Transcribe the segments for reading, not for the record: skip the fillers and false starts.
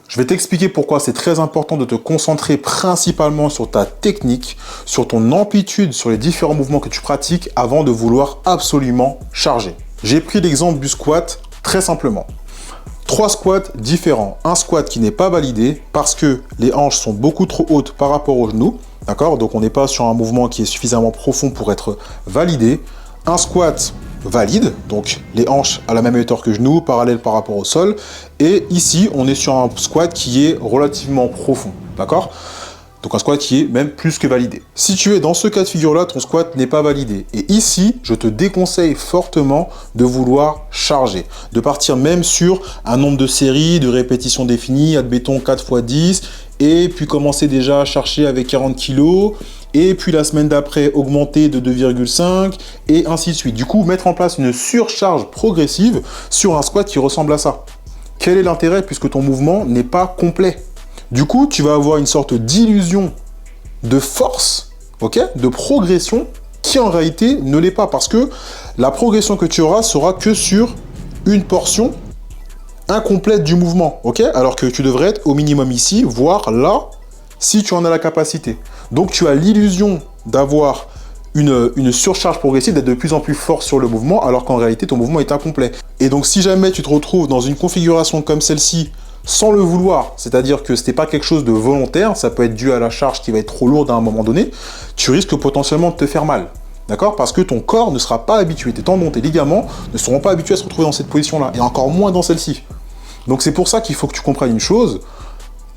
Je vais t'expliquer pourquoi c'est très important de te concentrer principalement sur ta technique, sur ton amplitude, sur les différents mouvements que tu pratiques avant de vouloir absolument charger. J'ai pris l'exemple du squat très simplement. 3 squats différents. Un squat qui n'est pas validé parce que les hanches sont beaucoup trop hautes par rapport aux genoux. D'accord? Donc on n'est pas sur un mouvement qui est suffisamment profond pour être validé. Un squat valide, donc les hanches à la même hauteur que genoux, parallèle par rapport au sol. Et ici, on est sur un squat qui est relativement profond, d'accord? Donc un squat qui est même plus que validé. Si tu es dans ce cas de figure-là, ton squat n'est pas validé. Et ici, je te déconseille fortement de vouloir charger, de partir même sur un nombre de séries, de répétitions définies, admettons 4 x 10, et puis commencer déjà à chercher avec 40 kg, et puis la semaine d'après augmenter de 2,5 et ainsi de suite. Du coup, mettre en place une surcharge progressive sur un squat qui ressemble à ça. Quel est l'intérêt puisque ton mouvement n'est pas complet? Du coup, tu vas avoir une sorte d'illusion de force, ok, de progression qui en réalité ne l'est pas parce que la progression que tu auras sera que sur une portion incomplète du mouvement, ok, alors que tu devrais être au minimum ici, voire là, si tu en as la capacité. Donc, tu as l'illusion d'avoir une surcharge progressive, d'être de plus en plus fort sur le mouvement, alors qu'en réalité, ton mouvement est incomplet. Et donc, si jamais tu te retrouves dans une configuration comme celle-ci, sans le vouloir, c'est-à-dire que ce n'est pas quelque chose de volontaire, ça peut être dû à la charge qui va être trop lourde à un moment donné, tu risques potentiellement de te faire mal. D'accord? Parce que ton corps ne sera pas habitué, tes tendons, tes ligaments ne seront pas habitués à se retrouver dans cette position-là, et encore moins dans celle-ci. Donc, c'est pour ça qu'il faut que tu comprennes une chose.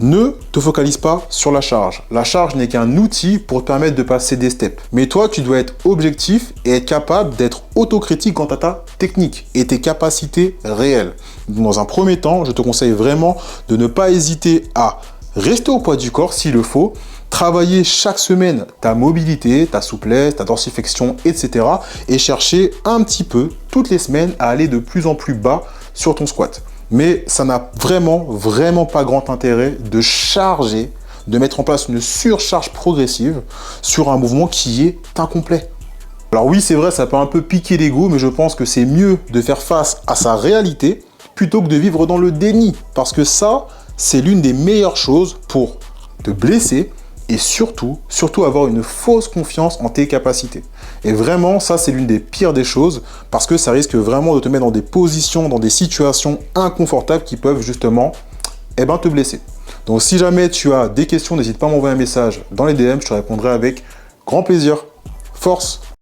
Ne te focalise pas sur la charge. La charge n'est qu'un outil pour te permettre de passer des steps. Mais toi, tu dois être objectif et être capable d'être autocritique quant à ta technique et tes capacités réelles. Dans un premier temps, je te conseille vraiment de ne pas hésiter à rester au poids du corps s'il le faut, travailler chaque semaine ta mobilité, ta souplesse, ta dorsiflexion, etc. et chercher un petit peu, toutes les semaines, à aller de plus en plus bas sur ton squat. Mais ça n'a vraiment pas grand intérêt de charger, de mettre en place une surcharge progressive sur un mouvement qui est incomplet. Alors oui, c'est vrai, ça peut un peu piquer l'ego, mais je pense que c'est mieux de faire face à sa réalité plutôt que de vivre dans le déni. Parce que ça, c'est l'une des meilleures choses pour te blesser et surtout avoir une fausse confiance en tes capacités. Et vraiment, ça, c'est l'une des pires des choses parce que ça risque vraiment de te mettre dans des positions, dans des situations inconfortables qui peuvent justement te blesser. Donc, si jamais tu as des questions, n'hésite pas à m'envoyer un message dans les DM, je te répondrai avec grand plaisir. Force!